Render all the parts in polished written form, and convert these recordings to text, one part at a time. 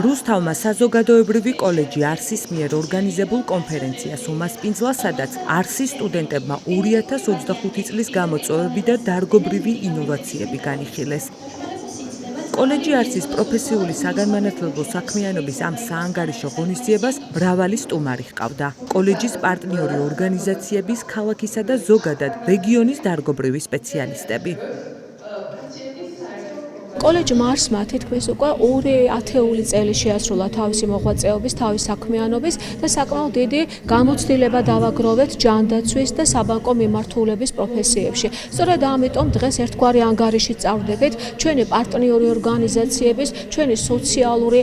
რუსთავმა საზოგადოებრივი კოლეჯი არსის მიერ ორგანიზებულ კონფერენციას უმასპინძლა, სადაც არსის სტუდენტებმა 2025 წლის გამოწვევები და დარგობრივი ინოვაციები განიხილეს. კოლეჯი არსის პროფესიული საგანმანათლებლო საქმიანობის ამ საანგარიშო ღონისძიებას მრავალი სტუმარი ჰყავდა. კოლეჯის პარტნიორი ორგანიზაციების, ქალაქისა და ზოგადად რეგიონის დარგობრივი სპეციალისტები. კოლეჯმა არსმა თითქმის უკვე 2 ათეული წელი შეასრულა თავისი მოღვაწეობის, თავის საქმიანობის და საკმაოდ დიდი გამოცდილება დავაგროვეთ ჯანდაცვის და საბანკო მიმართულების პროფესიებში. სწორედ ამიტომ დღეს ერთგვარი ანგარიშით წავდებით ჩვენი პარტნიორი ორგანიზაციების, ჩვენი სოციალური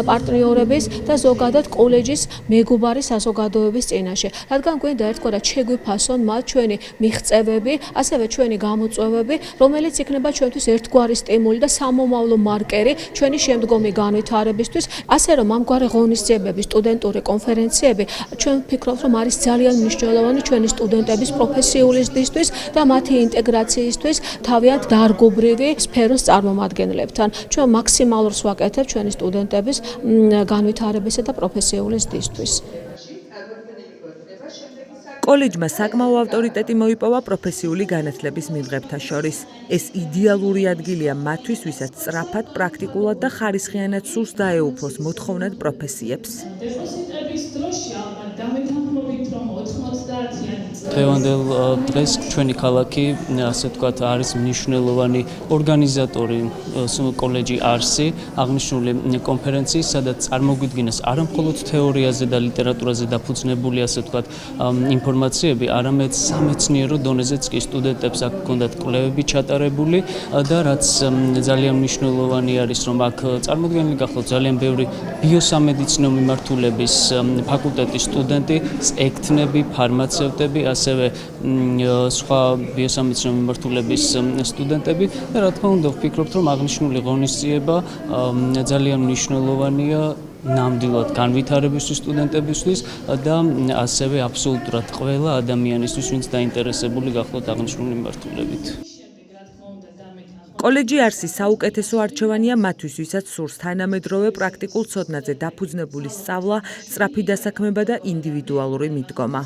პარტნიორების და ზოგადად კოლეჯის მეგობარი საზოგადოების წინაშე. რადგან გვინდა ერთგვარად შეგვიფასონ მათ ჩვენი მიღწევები, ასევე ჩვენი გამოწვევები, რომელიც იქნება ჩვენთვის ერთგვარი სტიმული და სამომავლო მარკერი ჩვენი შემდგომი განვითარებისთვის, ასე რომ ამგვარი ღონისძიებები, სტუდენტური კონფერენციები, ჩვენ ვფიქრობთ, რომ არის ძალიან მნიშვნელოვანი ჩვენი სტუდენტების პროფესიული ზრდისთვის და მათი ინტეგრაციისთვის თავიანთ დარგობრივი სფეროს წარმომადგენლებთან. ჩვენ მაქსიმალურს ვაკეთებთ ჩვენი სტუდენტების განვითარებისა და პროფესიული ზრდისთვის. კოლეჯმა საკმაო ავტორიტეტი მოიპოვა პროფესიული განათლების მიღებთა შორის. ეს იდეალური ადგილია მათთვის, ვისაც სწრაფად, პრაქტიკულად და ხარისხიანად სურს დაეუფლოს მოთხოვნად პროფესიებს. დღევანდელ დღეს ჩვენი ქალაქი, ასე ვთქვათ, არის მნიშვნელოვანი ორგანიზატორი კოლეჯი არსი, აღნიშნული კონფერენციის, სადაც წარმოგვიდგინეს არა მხოლოდ თეორიაზე და ლიტერატურაზე დაფუძნებული, ასე ვთქვათ, ინფორმაციები, არამედ სამეცნიერო დონეზეც კი სტუდენტებს აქ ჰქონდათ კვლევები ჩატარებული და რაც ძალიან მნიშვნელოვანი არის, რომ აქ წარმოდგენილი გახლავთ ძალიან ბევრი ბიოსამედიცინო მიმართულების ფაკულტეტის სტუდენტი, ექთნები, ფარმაცევტები, ასევე სხვა ბიოსამედიცინო მიმართულების სტუდენტები და რა თქმა უნდა ვფიქრობთ, რომ აღნიშნული ღონისძიება ძალიან მნიშვნელოვანია ნამდვილად განვითარებისთვის სტუდენტებისთვის და ასევე აბსოლუტურად ყველა ადამიანისთვის, ვინც დაინტერესებული გახლავთ აღნიშნული მიმართულებით. კოლეჯი არსის საუკეთესო არჩევანია მათთვის, ვისაც სურს თანამედროვე პრაქტიკულ ცოდნაზე დაფუძნებული სწავლა, სწრაფი დასაქმება და ინდივიდუალური მიდგომა.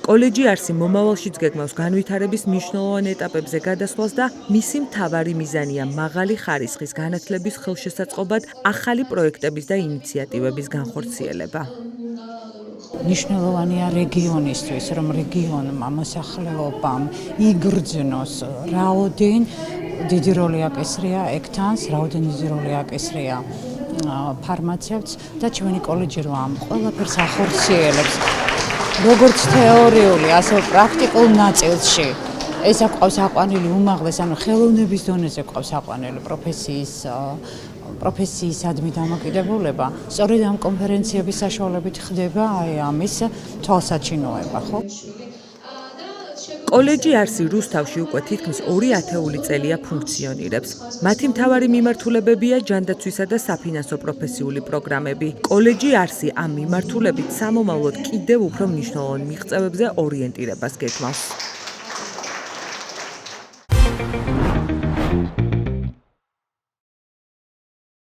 კოლეჯი არსი მომავალშიც გეგმავს განვითარების მნიშვნელოვან ეტაპებზე გადასვლას და მისი მთავარი მიზანია მაღალი ხარისხის განათლების ხელშესაწყობად ახალი პროექტების და ინიციატივების განხორციელება. მნიშვნელოვანია რეგიონისთვის, რომ რეგიონმა, მოსახლეობამ იგრძნოს რაოდენ დიდი როლი აკისრია ექთანს, რაოდენ დიდი როლი აკისრია ფარმაცევტს და ჩვენი კოლეჯი რომ ამ ყველაფერს ახორციელებს. როგორც თეორიული, ასევე პრაქტიკულ ნაწილში ეს აყვავს აყვანილი უმაღლეს, ანუ ხელოვნების დონეზე გვყავს აყვანილი პროფესიისადმი დამოკიდებულება. სწორედ ამ კონფერენციების საშუალებით ხდება ამის თვალსაჩინოება, ხო? კოლეჯი არსი რუსთავში უკვე თითქმის 2 ათეული წელია ფუნქციონირებს. მათი მთავარი მიმართულებებია ჯანდაცვისა და საფინანსო პროფესიული პროგრამები. კოლეჯი არსი ამ მიმართულებით სამომავლოდ კიდევ უფრო მნიშვნელოვან მიღწევებზე ორიენტირებას გეგმავს.